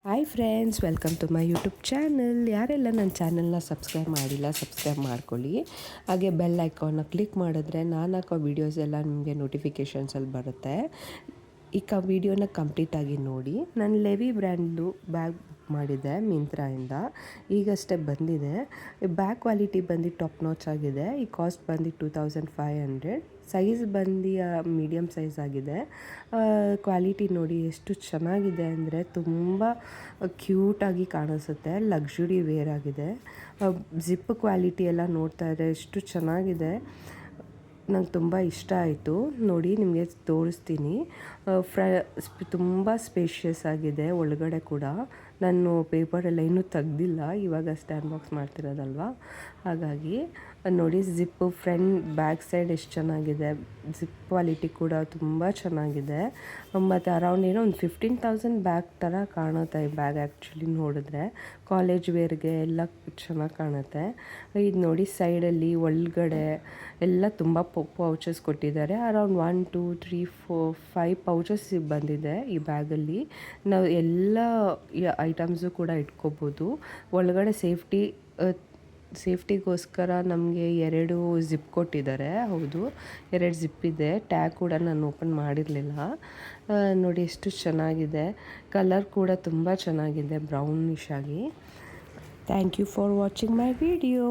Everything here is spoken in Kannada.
Hi friends, welcome to my YouTube channel. ಯಾರೆಲ್ಲ ನನ್ನ ಚಾನಲ್ನ ಸಬ್ಸ್ಕ್ರೈಬ್ ಮಾಡಿಲ್ಲ, ಸಬ್ಸ್ಕ್ರೈಬ್ ಮಾಡ್ಕೊಳ್ಳಿ. ಹಾಗೆ ಬೆಲ್ ಐಕಾನ್ನ ಕ್ಲಿಕ್ ಮಾಡಿದ್ರೆ ನಾನು ಹಾಕೋ ವೀಡಿಯೋಸ್ ಎಲ್ಲ ನಿಮಗೆ ನೋಟಿಫಿಕೇಷನ್ಸಲ್ಲಿ ಬರುತ್ತೆ. ಈ ವೀಡಿಯೋನ ಕಂಪ್ಲೀಟಾಗಿ ನೋಡಿ. ನಾನು ಲೆವಿ ಬ್ರ್ಯಾಂಡ್ದು ಬ್ಯಾಗ್ ಮಾಡಿದೆ ಮಿಂತ್ರಾಯಿಂದ, ಈಗಷ್ಟೇ ಬಂದಿದೆ. ಬ್ಯಾಗ್ ಕ್ವಾಲಿಟಿ ಬಂದು ಟಾಪ್ ನಾಚ್ ಆಗಿದೆ. ಈ ಕಾಸ್ಟ್ ಬಂದು 2500. ಸೈಜ್ ಬಂದು ಮೀಡಿಯಮ್ ಸೈಜ್ ಆಗಿದೆ. ಕ್ವಾಲಿಟಿ ನೋಡಿ ಎಷ್ಟು ಚೆನ್ನಾಗಿದೆ ಅಂದರೆ ತುಂಬ ಕ್ಯೂಟಾಗಿ ಕಾಣಿಸುತ್ತೆ. ಲಕ್ಸುರಿ ವೇರ್ ಆಗಿದೆ. ಜಿಪ್ ಕ್ವಾಲಿಟಿ ಎಲ್ಲ ನೋಡ್ತಾ ಇದ್ದರೆ ಎಷ್ಟು ಚೆನ್ನಾಗಿದೆ, ನಂಗೆ ತುಂಬ ಇಷ್ಟ ಆಯಿತು. ನೋಡಿ ನಿಮಗೆ ತೋರಿಸ್ತೀನಿ. ತುಂಬ ಸ್ಪೇಷಿಯಸ್ ಆಗಿದೆ ಒಳಗಡೆ ಕೂಡ. ನಾನು ಪೇಪರೆಲ್ಲ ಇನ್ನೂ ತೆಗ್ದಿಲ್ಲ, ಇವಾಗಷ್ಟೇ ಅನ್ಬಾಕ್ಸ್ ಮಾಡ್ತಿರೋದಲ್ವ, ಹಾಗಾಗಿ ನೋಡಿ. ಜಿಪ್ಪು ಫ್ರಂಟ್ ಬ್ಯಾಕ್ ಸೈಡ್ ಎಷ್ಟು ಚೆನ್ನಾಗಿದೆ. ಜಿಪ್ ಕ್ವಾಲಿಟಿ ಕೂಡ ತುಂಬ ಚೆನ್ನಾಗಿದೆ. ಮತ್ತು ಅರೌಂಡ್ ಏನೋ ಒಂದು 15,000 ಬ್ಯಾಗ್ ಥರ ಕಾಣುತ್ತೆ ಈ ಬ್ಯಾಗ್ ಆ್ಯಕ್ಚುಲಿ ನೋಡಿದ್ರೆ. ಕಾಲೇಜ್ ವೇರ್ಗೆ ಎಲ್ಲ ಚೆನ್ನಾಗಿ ಕಾಣುತ್ತೆ. ಇದು ನೋಡಿ ಸೈಡಲ್ಲಿ ಒಳಗಡೆ ಎಲ್ಲ ತುಂಬ ಪೌಚಸ್ ಕೊಟ್ಟಿದ್ದಾರೆ. ಅರೌಂಡ್ 1 2 3 4 5 ಪೌಚಸ್ ಬಂದಿದೆ ಈ ಬ್ಯಾಗಲ್ಲಿ. ನಾವು ಎಲ್ಲ ಐಟಮ್ಸು ಕೂಡ ಇಟ್ಕೋಬೋದು. ಒಳಗಡೆ ಸೇಫ್ಟಿಗೋಸ್ಕರ ನಮಗೆ 2 ಜಿಪ್ ಕೊಟ್ಟಿದ್ದಾರೆ. ಹೌದು, 2 ಜಿಪ್ ಇದೆ. ಟ್ಯಾಗ್ ಕೂಡ ನಾನು ಓಪನ್ ಮಾಡಿರಲಿಲ್ಲ. ನೋಡಿ ಎಷ್ಟು ಚೆನ್ನಾಗಿದೆ. ಕಲರ್ ಕೂಡ ತುಂಬ ಚೆನ್ನಾಗಿದೆ, ಬ್ರೌನಿಶ್ ಆಗಿ. Thank you for watching my video.